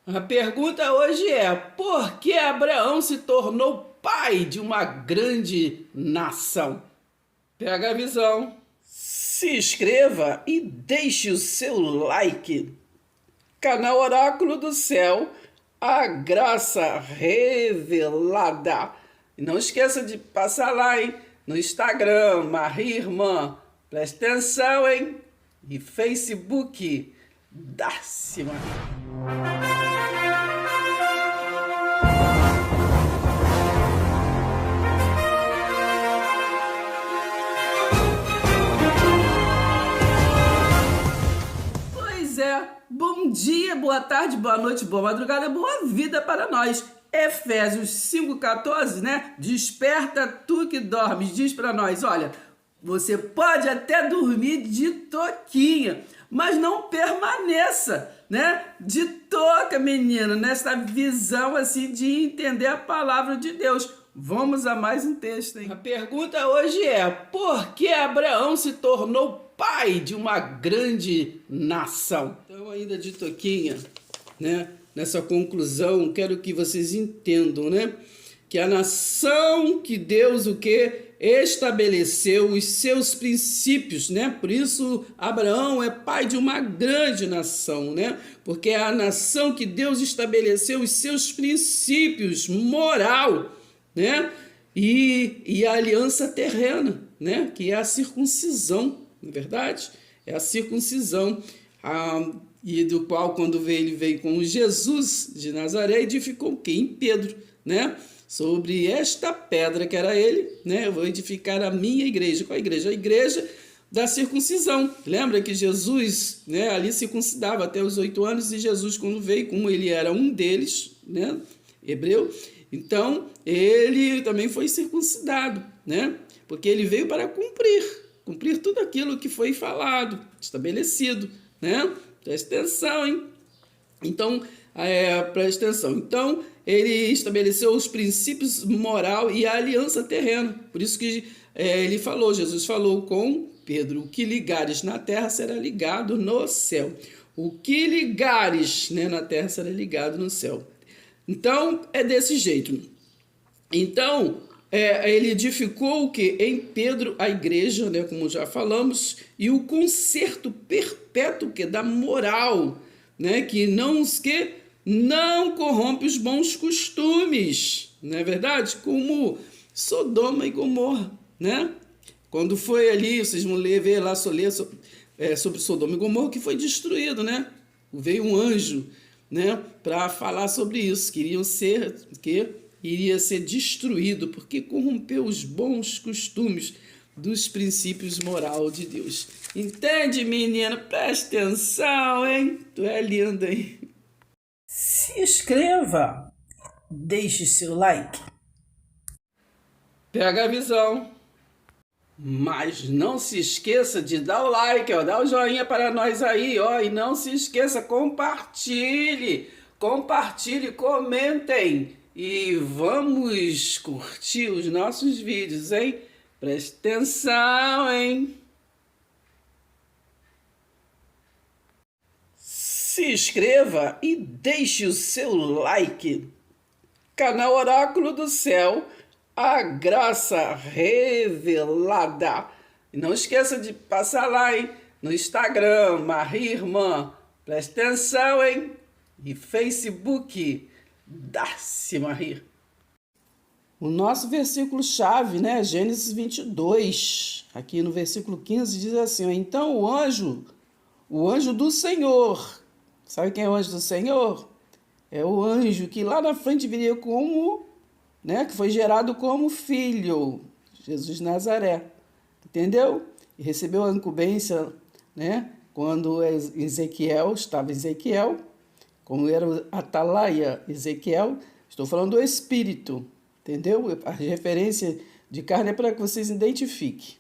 A pergunta hoje é: por que Abraão se tornou pai de uma grande nação? Pega a visão, se inscreva e deixe o seu like. Canal Oráculo do Céu, a graça revelada. E não esqueça de passar lá, hein? No Instagram, Maria Irmã. Presta atenção, hein? E Facebook, Darcy Maria. Pois é, bom dia, boa tarde, boa noite, boa madrugada, boa vida para nós. Efésios 5,14, né? Desperta tu que dormes, diz para nós, olha, você pode até dormir de toquinha, mas não permaneça, né? De toca, menino, nessa visão assim de entender a palavra de Deus. Vamos a mais um texto, hein? A pergunta hoje é: por que Abraão se tornou pai de uma grande nação? Então, ainda de toquinha, né? Nessa conclusão, quero que vocês entendam, né? Que a nação que Deus o quê? Estabeleceu os seus princípios, né? Por isso Abraão é pai de uma grande nação, né? Porque é a nação que Deus estabeleceu os seus princípios moral, né? E a aliança terrena, né? Que é a circuncisão, não é verdade? É a circuncisão, e do qual, quando ele veio com Jesus de Nazaré, edificou quem? Pedro, né? Sobre esta pedra que era ele, né? Eu vou edificar a minha igreja. Qual a igreja? A igreja da circuncisão. Lembra que Jesus, né, ali circuncidava até os 8 anos, e Jesus, quando veio, como ele era um deles, né, hebreu, então ele também foi circuncidado, né? Porque ele veio para cumprir tudo aquilo que foi falado, estabelecido, né? Presta atenção, hein? Então, presta atenção. Então, ele estabeleceu os princípios moral e a aliança terrena. Por isso que Jesus falou com Pedro: o que ligares na terra será ligado no céu. O que ligares, né, na terra será ligado no céu. Então, é desse jeito. Então, ele edificou o que? Em Pedro a igreja, né, como já falamos, e o conserto perpétuo que da moral, né, que não corrompe os bons costumes, não é verdade? Como Sodoma e Gomorra, né? Quando foi ali, vocês vão ver lá sobre Sodoma e Gomorra, que foi destruído, né? Veio um anjo, né, para falar sobre isso. Iria ser destruído, porque corrompeu os bons costumes dos princípios moral de Deus. Entende, menina? Presta atenção, hein? Tu é linda, hein? Se inscreva, deixe seu like. Pega a visão. Mas não se esqueça de dar o like, ó, dá o joinha para nós aí, ó, e não se esqueça, compartilhe, comentem e vamos curtir os nossos vídeos, hein? Preste atenção, hein? Se inscreva e deixe o seu like. Canal Oráculo do Céu, a graça revelada. E não esqueça de passar lá, hein? No Instagram, Maria Irmã. Presta atenção, hein? E Facebook, Darcy Maria. O nosso versículo-chave, né? Gênesis 22. Aqui no versículo 15 diz assim, ó, então o anjo do Senhor. Sabe quem é o anjo do Senhor? É o anjo que lá na frente viria como, né, que foi gerado como filho, Jesus de Nazaré, entendeu? E recebeu a incumbência, né, quando estava Ezequiel, como era o atalaia Ezequiel, estou falando do Espírito, entendeu? A referência de carne é para que vocês identifiquem.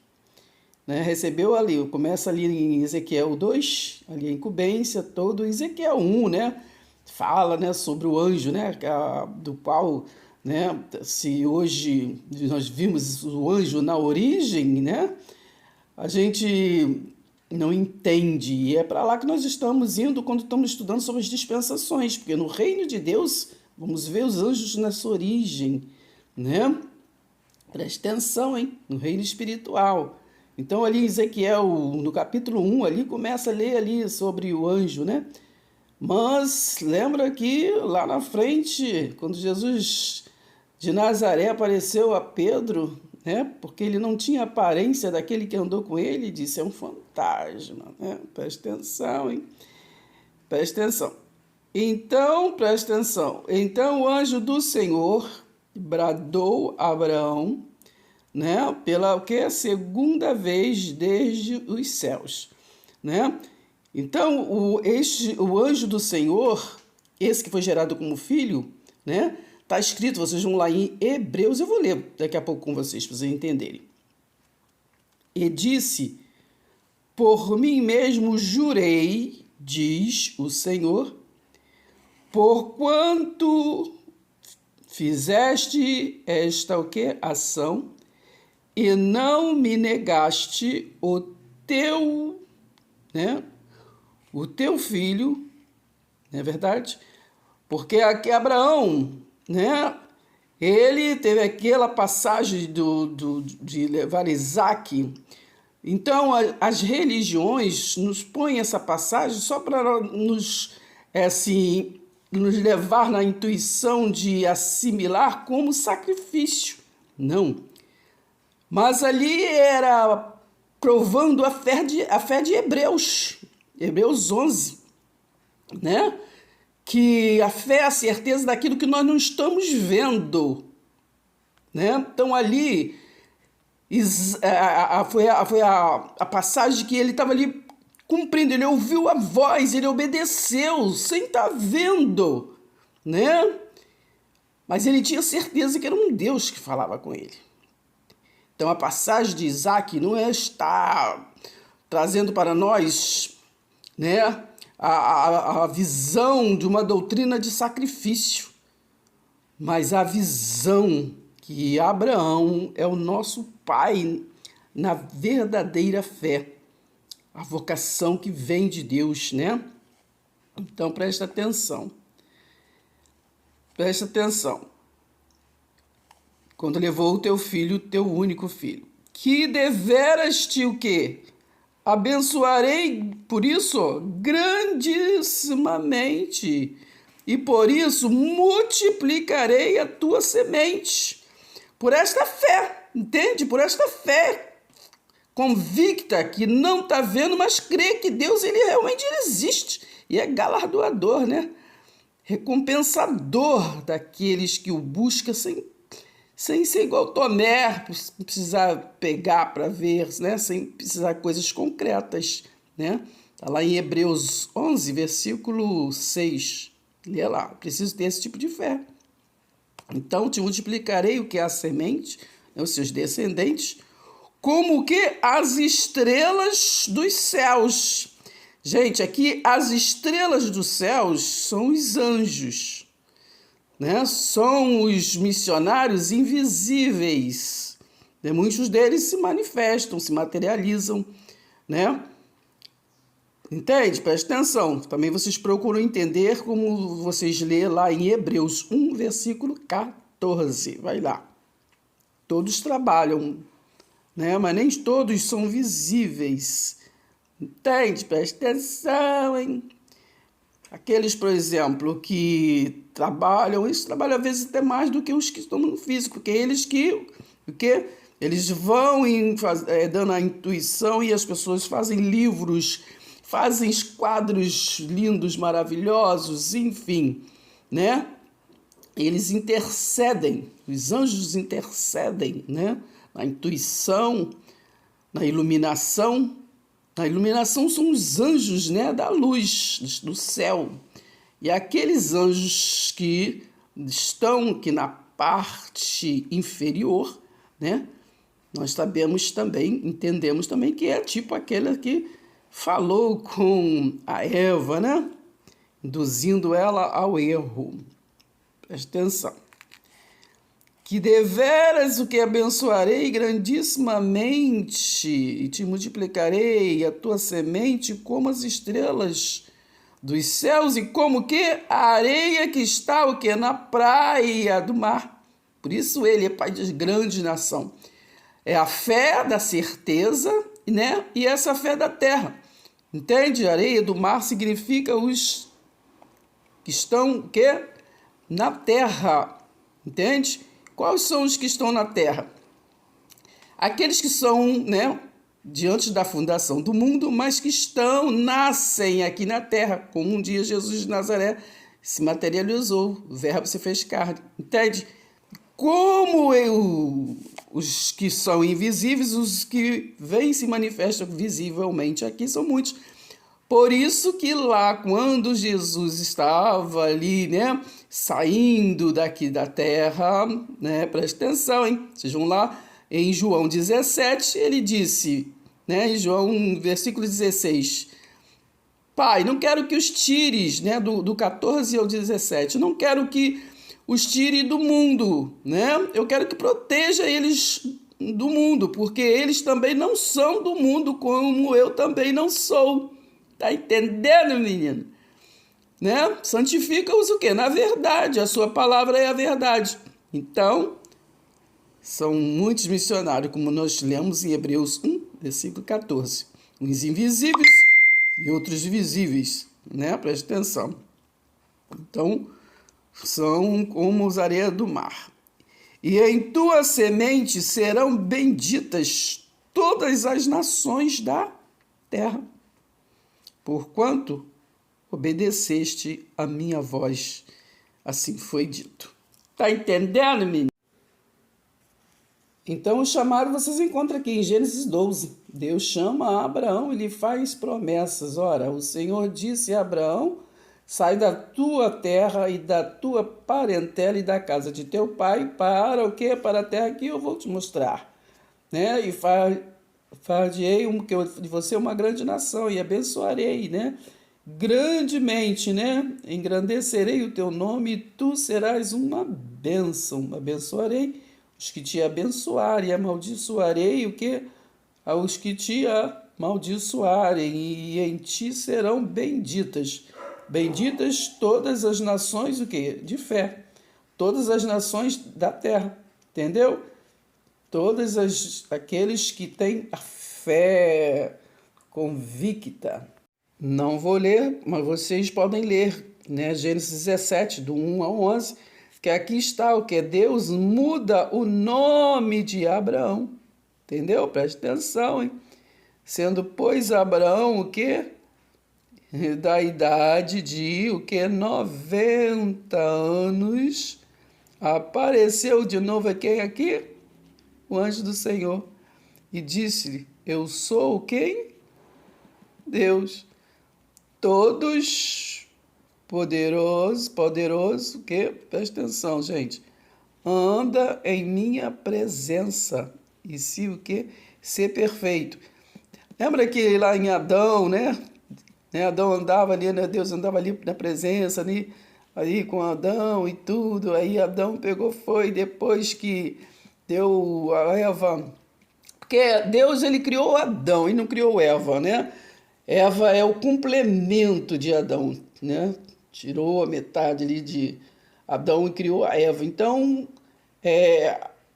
Né? Recebeu ali, começa ali em Ezequiel 2, ali a incumbência, todo Ezequiel 1, né? Fala, né, sobre o anjo, né, do qual, né, se hoje nós vimos o anjo na origem, né, a gente não entende. E é para lá que nós estamos indo quando estamos estudando sobre as dispensações, porque no reino de Deus, vamos ver os anjos na sua origem, né? Preste atenção, hein? No reino espiritual. Então, ali em Ezequiel, no capítulo 1, ali começa a ler ali sobre o anjo, né? Mas lembra que lá na frente, quando Jesus de Nazaré apareceu a Pedro, né? Porque ele não tinha aparência daquele que andou com ele, disse, é um fantasma, né? Presta atenção, hein? Presta atenção. Então, presta atenção. Então o anjo do Senhor bradou a Abraão, né? Pela o que? Segunda vez desde os céus, né? Então, o anjo do Senhor, esse que foi gerado como filho, né? Está escrito, vocês vão lá em Hebreus, eu vou ler daqui a pouco com vocês, para vocês entenderem. E disse, por mim mesmo jurei, diz o Senhor, porquanto fizeste esta o quê? Ação, e não me negaste teu, né? O teu filho, não é verdade? Porque aqui Abraão, né? Ele teve aquela passagem de levar Isaac. Então, as religiões nos põem essa passagem só para nos, assim, nos levar na intuição de assimilar como sacrifício. Não. Mas ali era provando a fé de Hebreus. Hebreus 11, né? Que a fé é a certeza daquilo que nós não estamos vendo, né? Então ali foi a passagem que ele estava ali cumprindo, ele ouviu a voz, ele obedeceu sem estar vendo, né? Mas ele tinha certeza que era um Deus que falava com ele. Então a passagem de Isaac não está trazendo para nós, né, a visão de uma doutrina de sacrifício, mas a visão que Abraão é o nosso pai na verdadeira fé, a vocação que vem de Deus, né? Então presta atenção. Presta atenção. Quando levou o teu filho, teu único filho, que deveras te o quê? Abençoarei, por isso, grandissimamente, e por isso multiplicarei a tua semente. Por esta fé, entende? Por esta fé convicta que não está vendo, mas crê que Deus ele realmente existe. E é galardoador, né? Recompensador daqueles que o buscam sem ser igual Tomé, precisar pegar para ver, né? Sem precisar de coisas concretas, né? Está lá em Hebreus 11, versículo 6. Lê lá, preciso ter esse tipo de fé. Então, te multiplicarei o que é a semente, né? Os seus descendentes, como o que? As estrelas dos céus. Gente, aqui as estrelas dos céus são os anjos, né? São os missionários invisíveis, né? Muitos deles se manifestam, se materializam, né? Entende? Presta atenção. Também vocês procuram entender como vocês lê lá em Hebreus 1, versículo 14. Vai lá. Todos trabalham, né? Mas nem todos são visíveis. Entende? Presta atenção, hein? Aqueles, por exemplo, que trabalham, eles trabalham às vezes até mais do que os que estão no físico, porque eles eles vão dando a intuição e as pessoas fazem livros, fazem quadros lindos, maravilhosos, enfim, né? Eles intercedem, os anjos intercedem, né? Na intuição, na iluminação. A iluminação são os anjos, né, da luz, do céu. E aqueles anjos que estão aqui na parte inferior, né, nós sabemos também, entendemos também que é tipo aquele que falou com a Eva, né, induzindo ela ao erro. Presta atenção. que deveras o que abençoarei grandissimamente, e te multiplicarei a tua semente como as estrelas dos céus e como que a areia que está o que na praia do mar. Por isso ele é pai de grande nação. É a fé da certeza, né? E essa fé da terra. Entende? Areia do mar significa os que estão o quê? Na terra. Entende? Quais são os que estão na terra? Aqueles que são, né, diante da fundação do mundo, mas que nascem aqui na terra, como um dia Jesus de Nazaré se materializou, o verbo se fez carne. Entende? Como os que são invisíveis, os que vêm se manifestam visivelmente aqui são muitos. Por isso que lá, quando Jesus estava ali, né, saindo daqui da terra, né, presta atenção, hein? Vocês vão lá em João 17, ele disse, né, em João, versículo 16, Pai, não quero que os tires, né, do 14 ao 17, não quero que os tire do mundo, né? Eu quero que proteja eles do mundo, porque eles também não são do mundo, como eu também não sou. Tá entendendo, menino? Né? Santifica-os o quê? Na verdade, a sua palavra é a verdade. Então, são muitos missionários, como nós lemos em Hebreus 1, versículo 14. Uns invisíveis e outros visíveis, né? Preste atenção. Então, são como as areias do mar. E em tua semente serão benditas todas as nações da terra, porquanto obedeceste a minha voz. Assim foi dito. Tá entendendo, menino? Então, o chamado vocês encontram aqui em Gênesis 12. Deus chama Abraão e lhe faz promessas. Ora, o Senhor disse a Abraão: sai da tua terra e da tua parentela e da casa de teu pai para o quê? Para a terra que eu vou te mostrar. Né? E far-te-ei de você uma grande nação e abençoarei, né? Grandemente, né? Engrandecerei o teu nome e tu serás uma bênção. Abençoarei os que te abençoarem e amaldiçoarei o quê? Aos que te amaldiçoarem e em ti serão benditas. Benditas todas as nações, o quê? De fé. Todas as nações da terra. Entendeu? Aqueles que têm a fé convicta. Não vou ler, mas vocês podem ler, né? Gênesis 17, do 1 ao 11, que aqui está o que? Deus muda o nome de Abraão. Entendeu? Preste atenção, hein? Sendo, pois, Abraão o quê? Da idade de o que? 90 anos, apareceu de novo quem aqui? O anjo do Senhor. E disse-lhe: eu sou quem? Deus. Todos poderoso, o quê? Presta atenção, gente. Anda em minha presença. E se o quê? Ser perfeito. Lembra que lá em Adão, né? Adão andava ali, né? Deus andava ali na presença, ali com Adão e tudo. Aí Adão foi, depois que deu a Eva. Porque Deus, ele criou Adão e não criou Eva, né? Eva é o complemento de Adão, né? Tirou a metade ali de Adão e criou a Eva. Então,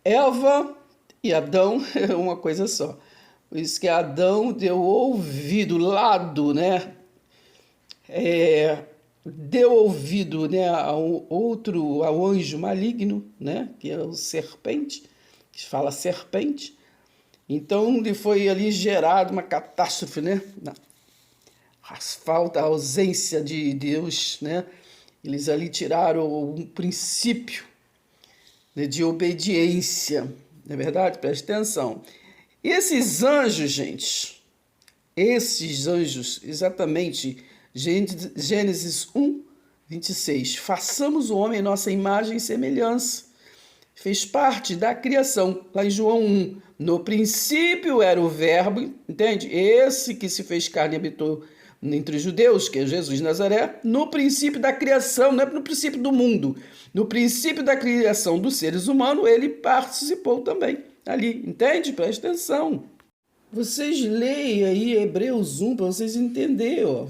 Eva e Adão é uma coisa só. Por isso que Adão deu ouvido, lado, né? Deu ouvido, né, ao anjo maligno, né, que é o serpente, que fala serpente. Então, lhe foi ali gerado uma catástrofe, né? A ausência de Deus, né? Eles ali tiraram um princípio, né, de obediência, não é verdade? Preste atenção. E esses anjos, gente, exatamente, Gênesis 1, 26, façamos o homem em nossa imagem e semelhança. Fez parte da criação. Lá em João 1, no princípio era o verbo, entende? Esse que se fez carne e habitou entre os judeus, que é Jesus de Nazaré, no princípio da criação, não é no princípio do mundo, no princípio da criação dos seres humanos, ele participou também ali, entende? Presta atenção. Vocês leem aí Hebreus 1 para vocês entenderem, ó.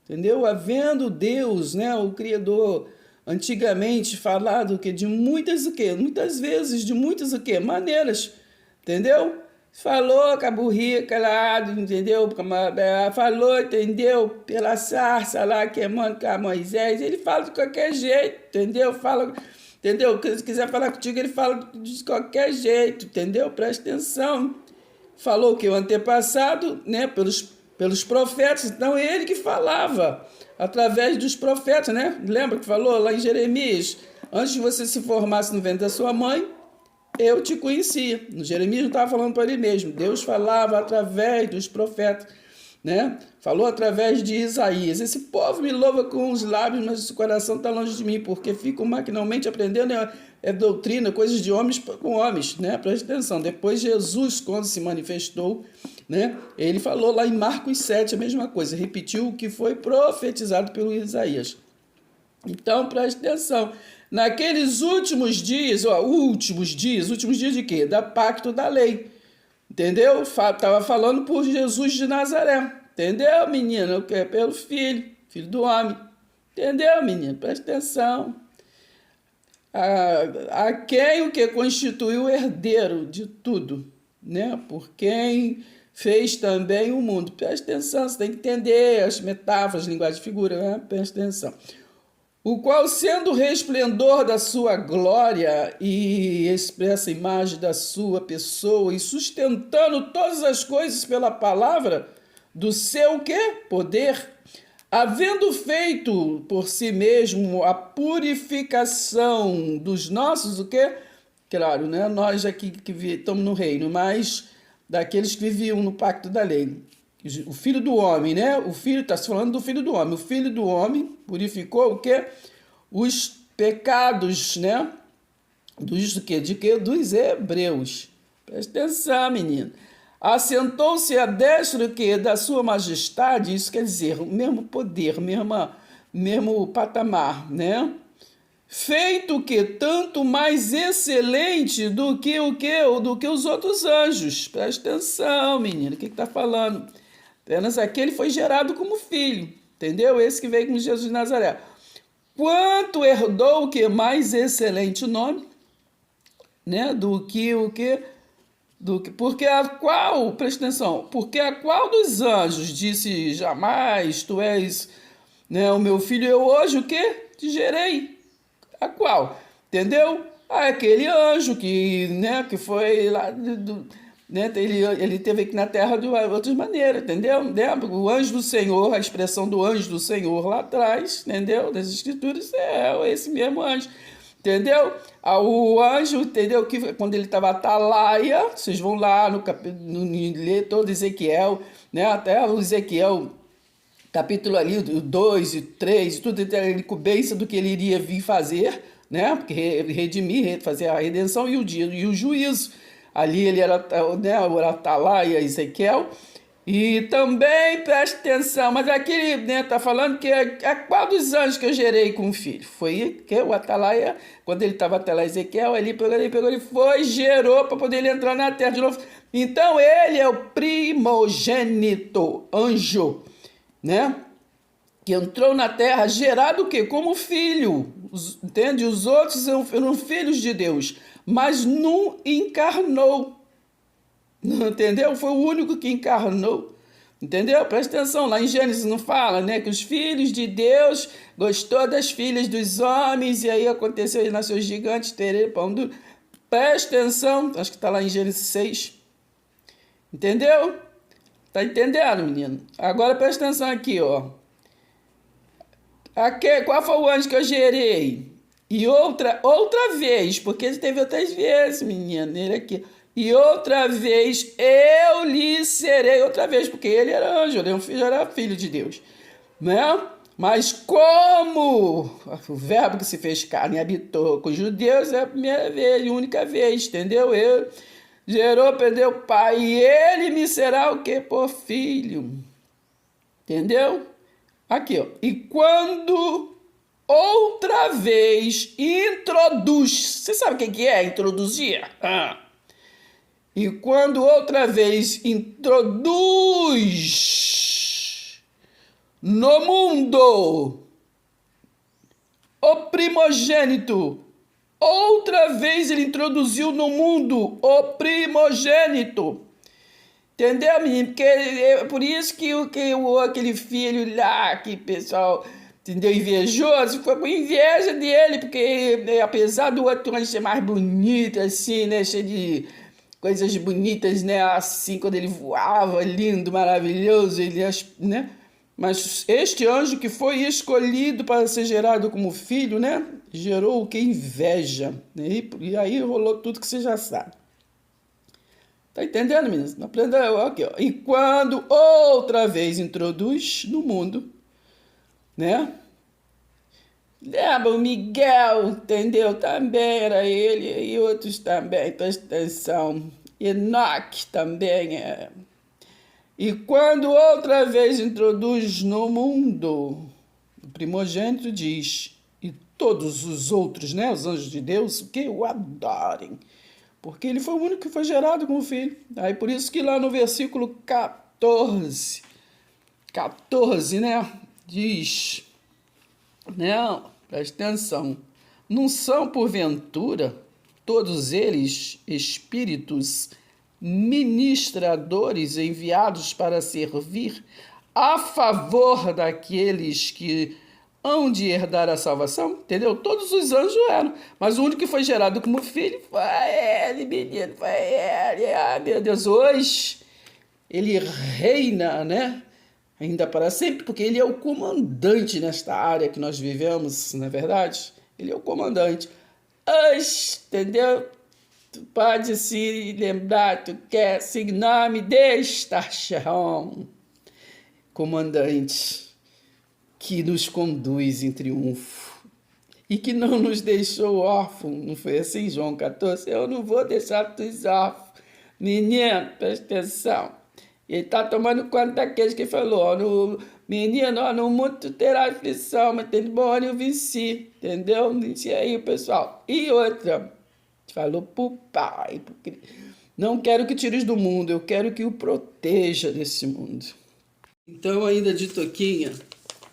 Entendeu? Havendo Deus, né, o Criador, antigamente falado que de muitas o quê? Muitas vezes, de muitas o quê? Maneiras, entendeu? Falou com a burrica lá, entendeu? Falou, entendeu? Pela sarça lá, queimando com a Moisés. Ele fala de qualquer jeito, entendeu? Fala, entendeu? Se quiser falar contigo, ele fala de qualquer jeito, entendeu? Presta atenção. Falou que o antepassado, né? Pelos profetas. Então, ele que falava através dos profetas, né? Lembra que falou lá em Jeremias? Antes de você se formasse no ventre da sua mãe, eu te conhecia. No Jeremias não estava falando para ele mesmo. Deus falava através dos profetas, né? Falou através de Isaías. Esse povo me louva com os lábios, mas o coração está longe de mim, porque ficam maquinalmente aprendendo doutrina, coisas de homens com homens, né? Presta atenção. Depois Jesus, quando se manifestou, né? Ele falou lá em Marcos 7 a mesma coisa, repetiu o que foi profetizado pelo Isaías. Então, presta atenção. Naqueles últimos dias, últimos dias de quê? Da pacto da lei. Entendeu? Estava falando por Jesus de Nazaré. Entendeu, menina? O que é pelo filho do homem. Entendeu, menina? Presta atenção. A quem o que constituiu o herdeiro de tudo, né? Por quem fez também o mundo. Presta atenção, você tem que entender as metáforas, linguagem de figura, né? Presta atenção. O qual, sendo o resplendor da sua glória e expressa a imagem da sua pessoa e sustentando todas as coisas pela palavra do seu quê? Poder, havendo feito por si mesmo a purificação dos nossos, o quê? Claro, né? Nós aqui que estamos no reino, mas daqueles que viviam no pacto da lei. O filho do homem, né? O filho, está se falando do filho do homem. O filho do homem purificou o quê? Os pecados, né? Dos o quê? De quê? Dos hebreus. Presta atenção, menino. Assentou-se à destra o quê? Da sua majestade, isso quer dizer, o mesmo poder, mesmo patamar, né? Feito o quê? Tanto mais excelente do que o quê? Do que os outros anjos. Presta atenção, menino. O que está falando? Apenas aquele foi gerado como filho, entendeu? Esse que veio com Jesus de Nazaré. Quanto herdou o que? Mais excelente nome, né? Do que o que? Porque a qual, presta atenção, porque a qual dos anjos disse jamais, tu és, né, o meu filho, eu hoje o quê? Te gerei. A qual? Entendeu? Aquele anjo que, né, que foi lá né, ele teve aqui na terra de outras maneiras, entendeu? O anjo do Senhor, a expressão do anjo do Senhor lá atrás, entendeu? Das escrituras, é esse mesmo anjo, entendeu? O anjo, entendeu? Que quando ele estava atalaia, vocês vão lá ler todo Ezequiel, né? Até o Ezequiel, capítulo ali, 2 e 3, tudo a incumbência do que ele iria vir fazer, né? Porque redimir, fazer a redenção e o juízo. Ali ele era, né, o atalaia Ezequiel. E também, preste atenção, mas aqui ele, né, tá falando que é qual dos anjos que eu gerei com o filho? Foi que o atalaia, quando ele estava atalaia Ezequiel, ele foi, gerou para poder ele entrar na terra de novo. Então ele é o primogênito, anjo, né? Que entrou na terra gerado o quê? Como filho, entende? Os outros eram filhos de Deus, mas não encarnou, entendeu? Foi o único que encarnou, entendeu? Presta atenção, lá em Gênesis não fala, né? Que os filhos de Deus gostou das filhas dos homens, e aí aconteceu, e nasceu gigantes, terei pão duro. Presta atenção, acho que está lá em Gênesis 6, entendeu? Tá entendendo, menino? Agora presta atenção aqui, ó. Qual foi o anjo que eu gerei? E outra vez, porque teve outras vezes, menino, ele aqui. E outra vez eu lhe serei, outra vez, porque ele era anjo, ele era filho de Deus, né? Mas como o verbo que se fez carne e habitou com os judeus é a primeira vez, a única vez, entendeu? Gerou, perdeu o pai, e ele me será o quê? Por filho, entendeu? Aqui, ó. E quando outra vez introduz. Você sabe o que é introduzir? E quando outra vez introduz no mundo o primogênito, outra vez ele introduziu no mundo o primogênito. Entendeu, menino? Porque é por isso que aquele filho lá, que pessoal, entendeu, invejoso, ficou com inveja dele, porque apesar do outro anjo ser mais bonito, assim, né, cheio de coisas bonitas, né, assim, quando ele voava, lindo, maravilhoso, ele, né, mas este anjo que foi escolhido para ser gerado como filho, né, gerou o que? Inveja, né? E aí rolou tudo que você já sabe. Tá entendendo, meninas? Aprenda aqui, ó. E quando outra vez introduz no mundo, né? Lembra o Miguel, entendeu? Também era ele, e outros também, presta atenção. Enoque também é. E quando outra vez introduz no mundo, o primogênito diz, e todos os outros, né, os anjos de Deus, que o adorem. Porque ele foi o único que foi gerado como filho. Aí por isso que lá no versículo 14, né, diz, né, presta atenção, não são porventura todos eles espíritos ministradores enviados para servir a favor daqueles que hão de herdar a salvação, entendeu? Todos os anjos eram, mas o único que foi gerado como filho foi ele, menino, foi ele. Ah, meu Deus, hoje ele reina, né? Ainda para sempre, porque ele é o comandante nesta área que nós vivemos, não é verdade? Ele é o comandante. Hoje, entendeu? Tu pode se lembrar, tu quer, se em nome desta Sharon, comandante, que nos conduz em triunfo e que não nos deixou órfãos. Não foi assim, João 14? Eu não vou deixar tu órfãos. Menino, presta atenção. Ele está tomando conta daqueles que falou, ó, menino, ó, no mundo tu terá aflição, mas tem bom eu venci, entendeu? Venci aí, pessoal. E outra, falou pro pai, porque não quero que tires do mundo, eu quero que o proteja desse mundo. Então, ainda de toquinha,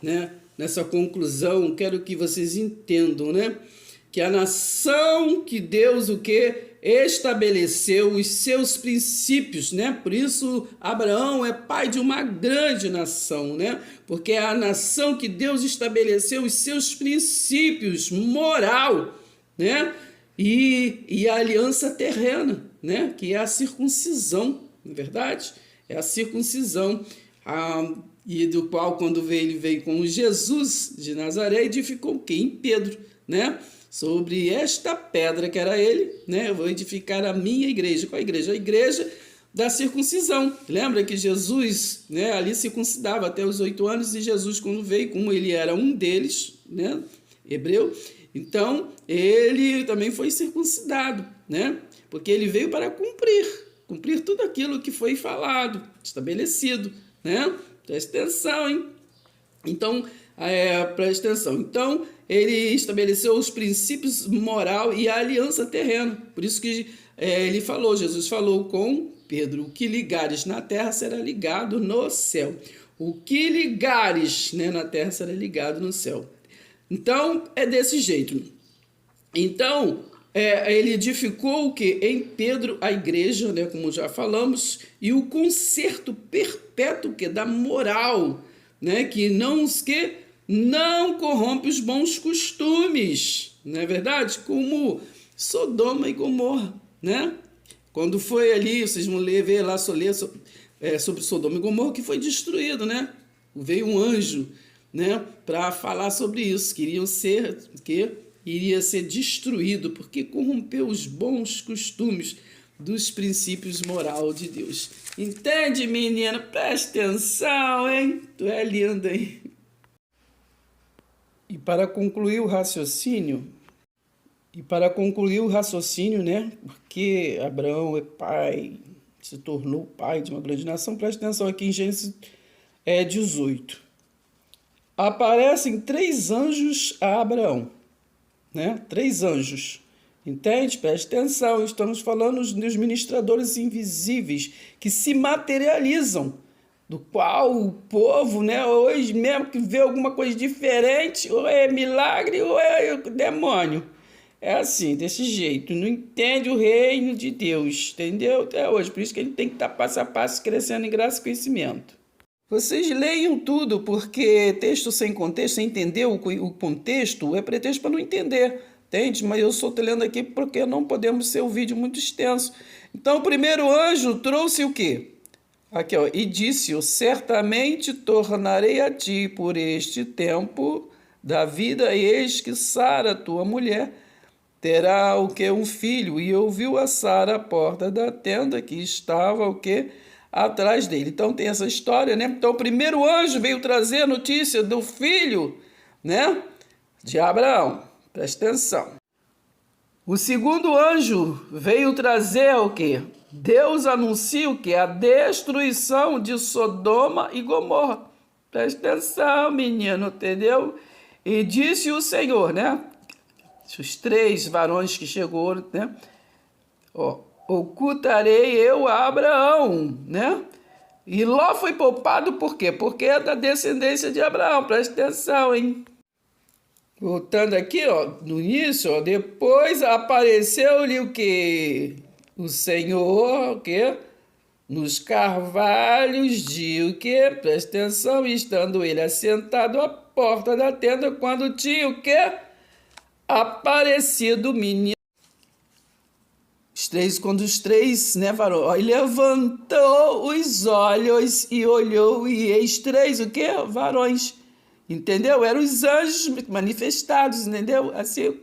né? Nessa conclusão, quero que vocês entendam, né? Que a nação que Deus o quê? Estabeleceu os seus princípios, né? Por isso Abraão é pai de uma grande nação, né? Porque é a nação que Deus estabeleceu os seus princípios moral, né? E a aliança terrena, né? Que é a circuncisão, não é verdade? É a circuncisão. E do qual, quando ele veio com Jesus de Nazaré, edificou o quê? Em Pedro, né? Sobre esta pedra que era ele, né? Eu vou edificar a minha igreja. Qual a igreja? A igreja da circuncisão. Lembra que Jesus, né, ali circuncidava até os 8 anos, e Jesus, quando veio, como ele era um deles, né, hebreu, então ele também foi circuncidado, né? Porque ele veio para cumprir tudo aquilo que foi falado, estabelecido, né? Presta atenção, hein? Então, presta atenção. Então, ele estabeleceu os princípios moral e a aliança terrena. Por isso que ele falou, Jesus falou com Pedro, o que ligares na terra será ligado no céu. O que ligares, né, na terra será ligado no céu. Então, é desse jeito. Então, ele edificou o que? Em Pedro a igreja, né, como já falamos, e o conserto perpétuo que da moral, né, que não corrompe os bons costumes, não é verdade? Como Sodoma e Gomorra, né? Quando foi ali, vocês vão ver lá sobre Sodoma e Gomorra, que foi destruído, né? Veio um anjo, né, para falar sobre isso. Iria ser destruído, porque corrompeu os bons costumes dos princípios moral de Deus. Entende, menina? Presta atenção, hein? Tu é linda, hein? E para concluir o raciocínio, né? Porque Abraão é pai, se tornou pai de uma grande nação. Presta atenção aqui em Gênesis 18. aparecem 3 anjos a Abraão, né? 3 anjos. Entende? Preste atenção, estamos falando dos ministradores invisíveis que se materializam, do qual o povo, né, hoje mesmo que vê alguma coisa diferente, ou é milagre ou é demônio. É assim, desse jeito, não entende o reino de Deus, entendeu? Até hoje, por isso que ele tem que estar passo a passo crescendo em graça e conhecimento. Vocês leiam tudo, porque texto sem contexto, sem entender o contexto, é pretexto para não entender, entende? Mas eu estou lendo aqui porque não podemos ser um vídeo muito extenso. Então, o primeiro anjo trouxe o quê? Aqui, ó, e disse-o, certamente tornarei a ti por este tempo da vida, e eis que Sara, tua mulher, terá o que? Um filho. E ouviu a Sara à porta da tenda que estava o que? Atrás dele. Então tem essa história, né? Então o primeiro anjo veio trazer a notícia do filho, né? De Abraão. Presta atenção. O segundo anjo veio trazer o quê? Deus anuncia o quê? A destruição de Sodoma e Gomorra. Presta atenção, menino, entendeu? E disse o Senhor, né? Os 3 varões que chegou, né? Ó, ocultarei eu a Abraão, né? E Ló foi poupado por quê? Porque é da descendência de Abraão. Presta atenção, hein? Voltando aqui, ó, no início, ó, depois apareceu-lhe o quê? O Senhor, o quê? Nos carvalhos de o quê? Presta atenção, estando ele assentado à porta da tenda, quando tinha o quê? Aparecido o menino. Quando os 3, né, varões, levantou os olhos e olhou, e eis 3, o quê? Varões. Entendeu? Eram os anjos manifestados, entendeu? Assim,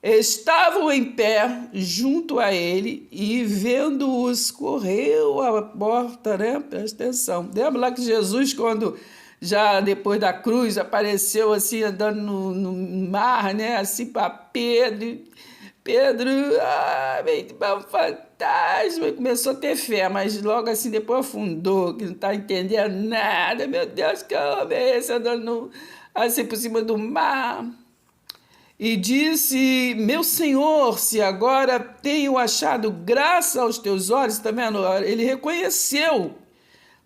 estavam em pé junto a ele e vendo-os correu à porta, né? Presta atenção. Lembra lá que Jesus, quando já depois da cruz, apareceu assim, andando no mar, né? Assim para Pedro. Pedro, meio fantasma, começou a ter fé, mas logo assim depois afundou, que não está entendendo nada. Meu Deus, que homem é esse andando assim por cima do mar? E disse, meu Senhor, se agora tenho achado graça aos teus olhos, tá vendo? Ele reconheceu,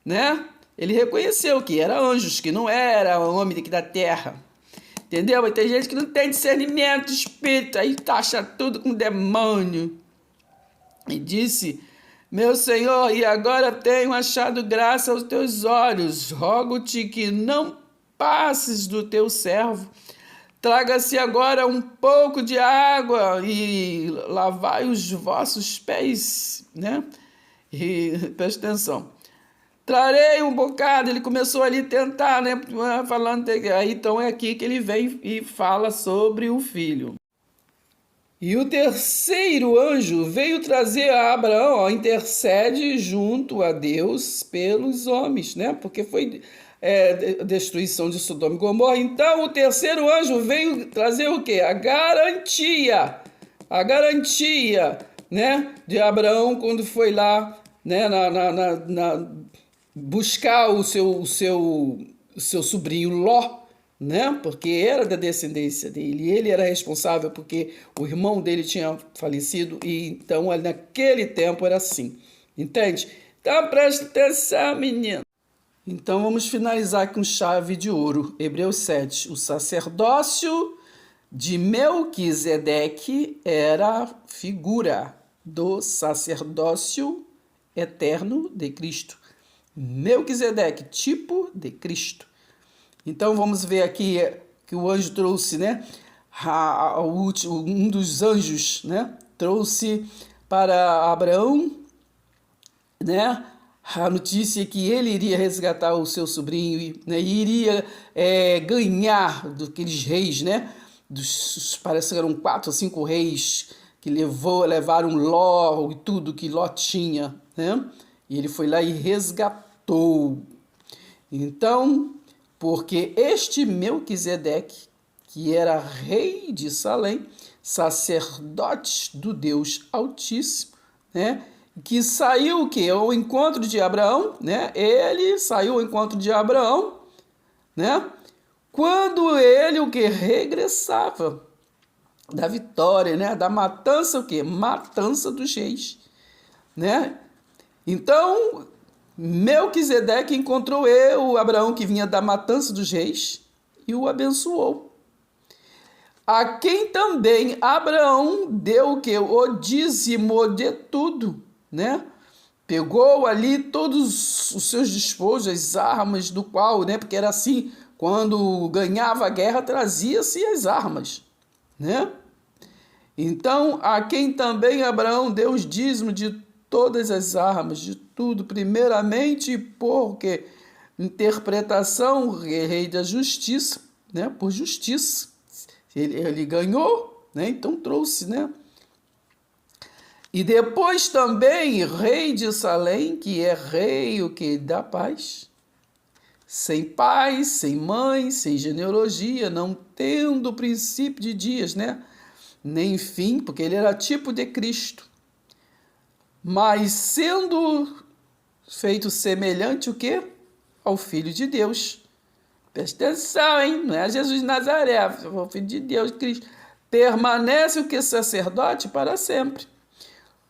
né? Ele reconheceu que era anjos, que não era homem daqui da terra. Entendeu? Mas tem gente que não tem discernimento, espírito, aí taxa tudo com demônio. E disse, meu Senhor, e agora tenho achado graça aos teus olhos, rogo-te que não passes do teu servo. Traga-se agora um pouco de água e lavai os vossos pés, né? E presta atenção. Trarei um bocado, ele começou ali a tentar, né? Falando, aí então é aqui que ele vem e fala sobre o filho. E o terceiro anjo veio trazer a Abraão, ó, intercede junto a Deus pelos homens, né? Porque foi destruição de Sodoma e Gomorra. Então o terceiro anjo veio trazer o quê? A garantia, né? De Abraão quando foi lá, né? Buscar o seu sobrinho Ló, né? Porque era da descendência dele, e ele era responsável porque o irmão dele tinha falecido, e então naquele tempo era assim, entende? Então presta atenção, menino. Então vamos finalizar com chave de ouro, Hebreus 7. O sacerdócio de Melquisedeque era figura do sacerdócio eterno de Cristo. Melquisedeque, tipo de Cristo. Então vamos ver aqui que o anjo trouxe, né? Um dos anjos, né? Trouxe para Abraão, né? A notícia que ele iria resgatar o seu sobrinho, né? E iria ganhar daqueles reis, né? Parece que eram 4 ou 5 reis que levaram Ló e tudo que Ló tinha, né? E ele foi lá e resgatou. Então, porque este Melquisedeque, que era rei de Salém, sacerdote do Deus Altíssimo, né? Que saiu o quê? Ao encontro de Abraão, né? Ele saiu ao encontro de Abraão, né? Quando ele o que regressava da vitória, né? Da matança, o quê? Matança dos reis, né? Então, Melquisedeque encontrou Abraão que vinha da matança dos reis e o abençoou. A quem também Abraão deu o quê? O dízimo de tudo, né? Pegou ali todos os seus despojos, as armas do qual, né? Porque era assim, quando ganhava a guerra, trazia-se as armas, né? Então, a quem também Abraão deu os dízimos de todas as armas, de tudo, primeiramente porque interpretação, rei da justiça, né? Por justiça. Ele ganhou, né? Então trouxe, né? E depois também rei de Salém, que é rei o que da paz, sem pai, sem mãe, sem genealogia, não tendo princípio de dias, né? Nem fim, porque ele era tipo de Cristo, mas sendo feito semelhante o quê? Ao Filho de Deus. Presta atenção, hein? Não é Jesus de Nazaré, é o Filho de Deus, Cristo. Permanece o que? Sacerdote para sempre.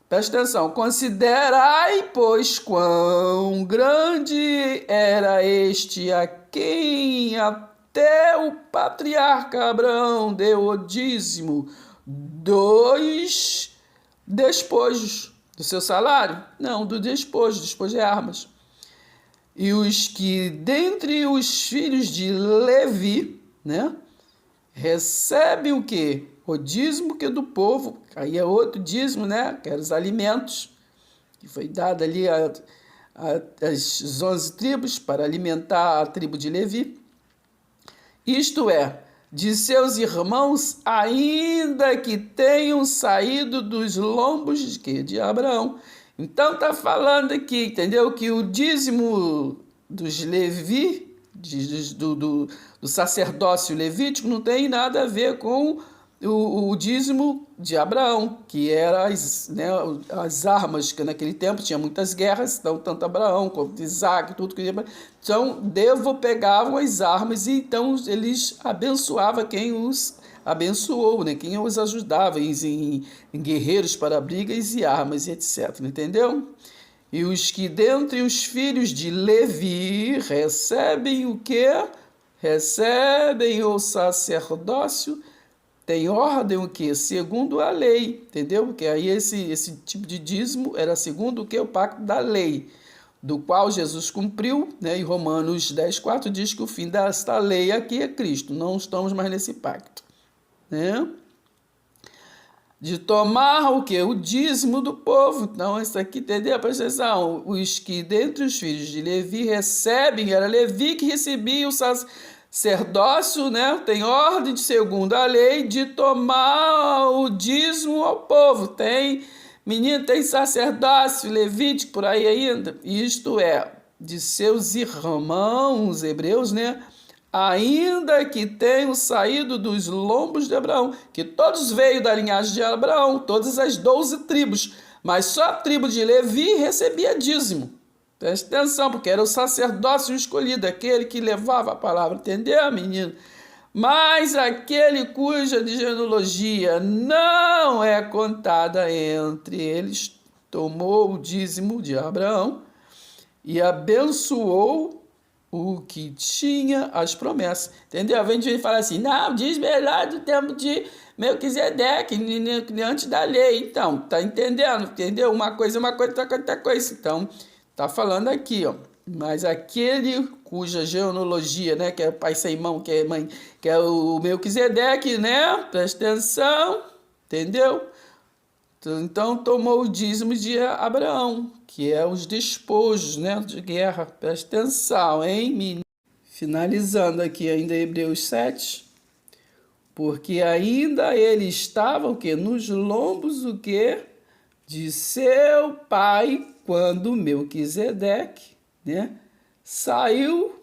Presta atenção. Considerai, pois, quão grande era este a quem até o patriarca Abraão deu o dízimo dos despojos do seu salário? Não, do despojo é armas. E os que dentre os filhos de Levi, né, recebem o quê? O dízimo que é do povo. Aí é outro dízimo, né, que eram os alimentos, que foi dado ali às 11 tribos para alimentar a tribo de Levi. Isto é, de seus irmãos, ainda que tenham saído dos lombos de Abraão. Então está falando aqui, entendeu? Que o dízimo dos Levi, do sacerdócio levítico, não tem nada a ver com o dízimo de Abraão, que era as armas, que naquele tempo tinha muitas guerras, então tanto Abraão quanto Isaac, tudo que então pegavam as armas e então eles abençoavam quem os abençoou, né? Quem os ajudava em guerreiros para brigas e armas e etc, entendeu? E os que dentre os filhos de Levi recebem o quê? Recebem o sacerdócio. Tem ordem o quê? Segundo a lei, entendeu? Porque aí esse tipo de dízimo era segundo o quê? O pacto da lei, do qual Jesus cumpriu, né? E Romanos 10:4 diz que o fim desta lei aqui é Cristo, não estamos mais nesse pacto, né? De tomar o quê? O dízimo do povo. Então, isso aqui, entendeu? Presta atenção. Os que dentre os filhos de Levi recebem, era Levi que recebia o sacerdócio, né? Tem ordem de segundo a lei de tomar o dízimo ao povo. Tem, menino, tem sacerdócio levítico por aí ainda. Isto é, de seus irmãos hebreus, né? Ainda que tenham saído dos lombos de Abraão, que todos veio da linhagem de Abraão, todas as 12 tribos, mas só a tribo de Levi recebia dízimo. Preste atenção, porque era o sacerdócio escolhido, aquele que levava a palavra, entendeu, menino? Mas aquele cuja genealogia não é contada entre eles, tomou o dízimo de Abraão e abençoou o que tinha as promessas, entendeu? Vem gente falar assim, não, diz melhor do tempo de Melquisedeque, antes da lei. Então, tá entendendo? Entendeu? Uma coisa, outra coisa. Então, tá falando aqui, ó. Mas aquele cuja genealogia, né, que é pai sem mão, que é mãe, que é o Melquisedeque, né? Presta atenção, entendeu? Então tomou o dízimo de Abraão, que é os despojos, né, de guerra. Presta atenção, hein, menino? Finalizando aqui ainda Hebreus 7, porque ainda ele estava o quê? Nos lombos o quê? De seu pai, quando Melquisedeque, né, saiu,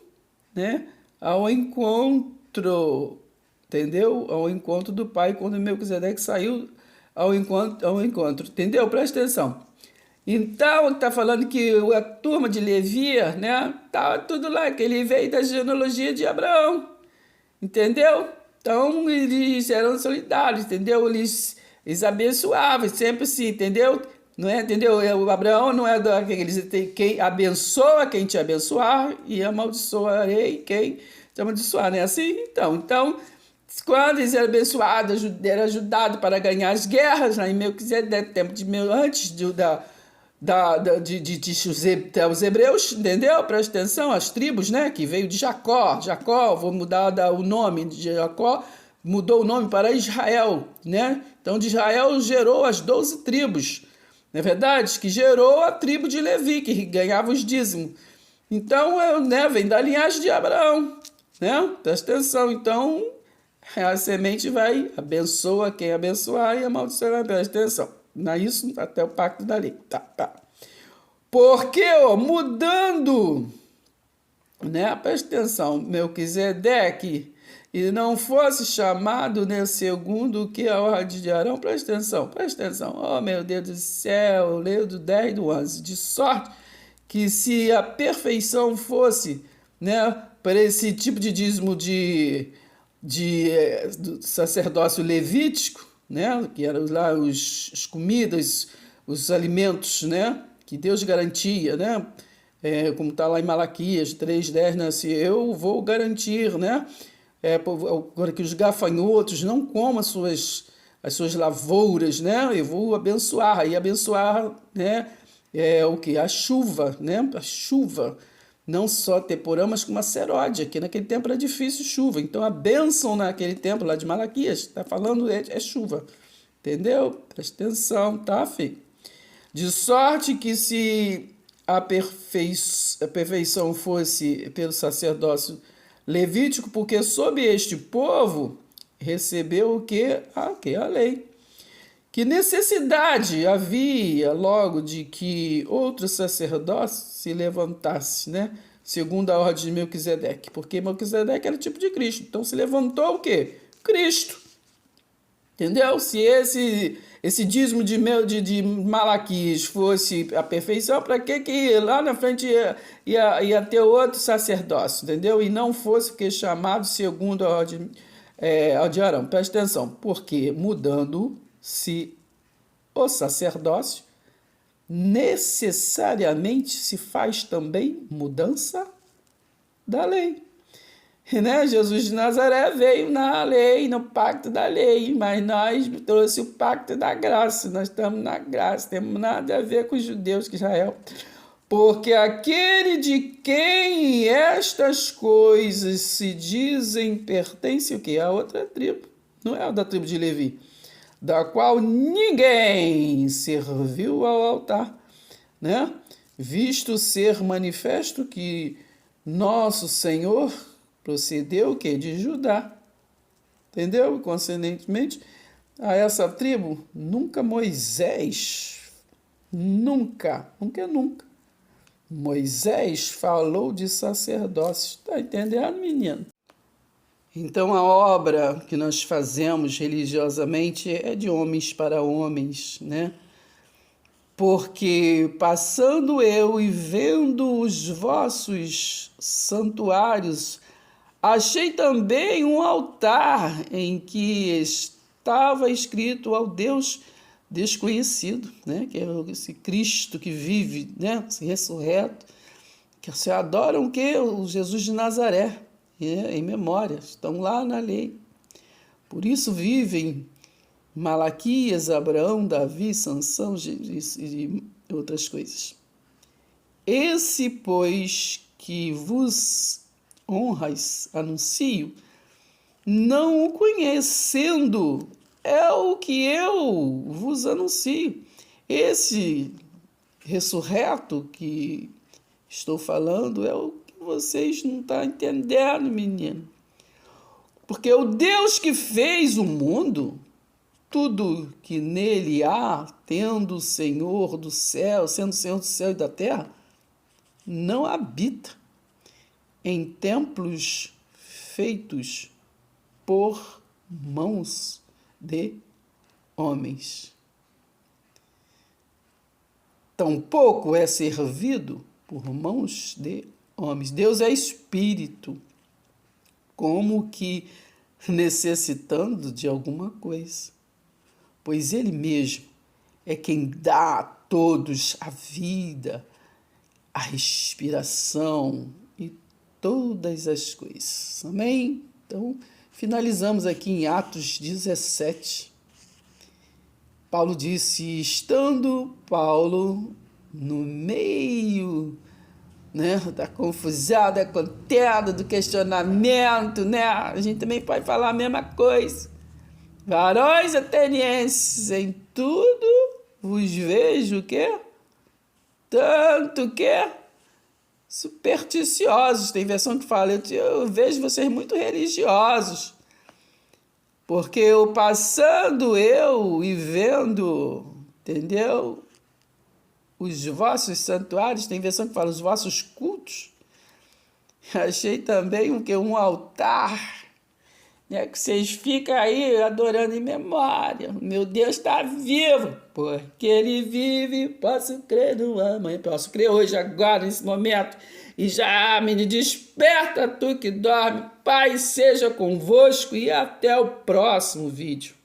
né, ao encontro, entendeu? Ao encontro do pai, quando Melquisedeque saiu ao encontro, entendeu? Presta atenção. Então, está falando que a turma de Levi, né, tá tudo lá, que ele veio da genealogia de Abraão. entendeu? Então, eles eram solidários, entendeu? Eles abençoavam, sempre assim, entendeu? Não é, entendeu? O Abraão não é daqueles quem abençoa quem te abençoar e amaldiçoarei quem te amaldiçoar, não é assim? Então, quando eles eram abençoados, eram ajudados para ganhar as guerras, lá em Melquisedeque, tempo de antes os hebreus, entendeu? Presta atenção, as tribos, né? Que veio de Jacó. Jacó, vou mudar o nome de Jacó, mudou o nome para Israel, né? Então, de Israel gerou as 12 tribos, não é verdade? Que gerou a tribo de Levi, que ganhava os dízimos. Então, né, vem da linhagem de Abraão, né? Presta atenção, então a semente vai, abençoa quem abençoar e amaldiçoa, presta atenção. Não é isso até o pacto da lei. Tá. Porque, mudando, né? Presta atenção, Melquisedeque, e não fosse chamado, né, segundo que a ordem de Arão, presta atenção. Oh, meu Deus do céu, leio do 10 do 11, de sorte que se a perfeição fosse, né, para esse tipo de dízimo do sacerdócio levítico, né, que eram lá as comidas, os alimentos, né, que Deus garantia, né, como está lá em Malaquias 3:10, né, se eu vou garantir, né, para que os gafanhotos não comam as suas lavouras, né, eu vou abençoar, e abençoar, né, o que? A chuva, né, a chuva, não só temporã, mas com uma seródia, que naquele tempo era difícil chuva. Então a bênção naquele tempo lá de Malaquias, está falando é chuva. Entendeu? Presta atenção, tá, filho? De sorte que se a perfeição fosse pelo sacerdócio levítico, porque sob este povo recebeu o quê? A lei. Que necessidade havia logo de que outro sacerdócio se levantasse, né? Segundo a ordem de Melquisedeque, porque Melquisedeque era tipo de Cristo. Então se levantou o quê? Cristo. Entendeu? Se esse dízimo de Malaquias fosse a perfeição, para que lá na frente ia ter outro sacerdócio, entendeu? E não fosse o que chamado segundo a ordem de Arão. Presta atenção, porque mudando-se o sacerdócio, necessariamente se faz também mudança da lei. Né? Jesus de Nazaré veio na lei, no pacto da lei, mas nós trouxe o pacto da graça, nós estamos na graça, temos nada a ver com os judeus que Israel. Porque aquele de quem estas coisas se dizem pertence o quê? A outra tribo, não é a da tribo de Levi, da qual ninguém serviu ao altar, né? Visto ser manifesto que nosso Senhor procedeu o quê? De Judá, entendeu? Consequentemente, a essa tribo, nunca, Moisés falou de sacerdócio. Está entendendo, menino? Então, a obra que nós fazemos religiosamente é de homens para homens, né? Porque passando eu e vendo os vossos santuários, achei também um altar em que estava escrito ao Deus desconhecido, né? Que é esse Cristo que vive, né? Esse ressurreto, que se adoram o quê? O Jesus de Nazaré, em memória, estão lá na lei. Por isso vivem Malaquias, Abraão, Davi, Sansão e outras coisas. Esse, pois, que vos honrais anuncio, não o conhecendo, é o que eu vos anuncio. Esse ressurreto que estou falando é o que vocês não estão entendendo, menino. Porque o Deus que fez o mundo, tudo que nele há, tendo o Senhor do céu, sendo o Senhor do céu e da terra, não habita em templos feitos por mãos de homens. Tampouco é servido por mãos de homens. Deus é espírito. como que necessitando de alguma coisa, pois Ele mesmo é quem dá a todos a vida, a respiração e todas as coisas. Amém? Então, finalizamos aqui em Atos 17. Paulo disse, estando Paulo no meio, né, da confusão, da contenda, do questionamento, né? A gente também pode falar a mesma coisa. Varões atenienses, em tudo vos vejo o quê? Tanto que supersticiosos. Tem versão que fala, eu vejo vocês muito religiosos. Porque eu passando eu e vendo, entendeu? Os vossos santuários, tem versão que fala os vossos cultos. Achei também um altar, né, que vocês ficam aí adorando em memória. Meu Deus está vivo, porque Ele vive. Posso crer no amanhã, posso crer hoje, agora, nesse momento. E já, menino, desperta tu que dorme. Pai seja convosco e até o próximo vídeo.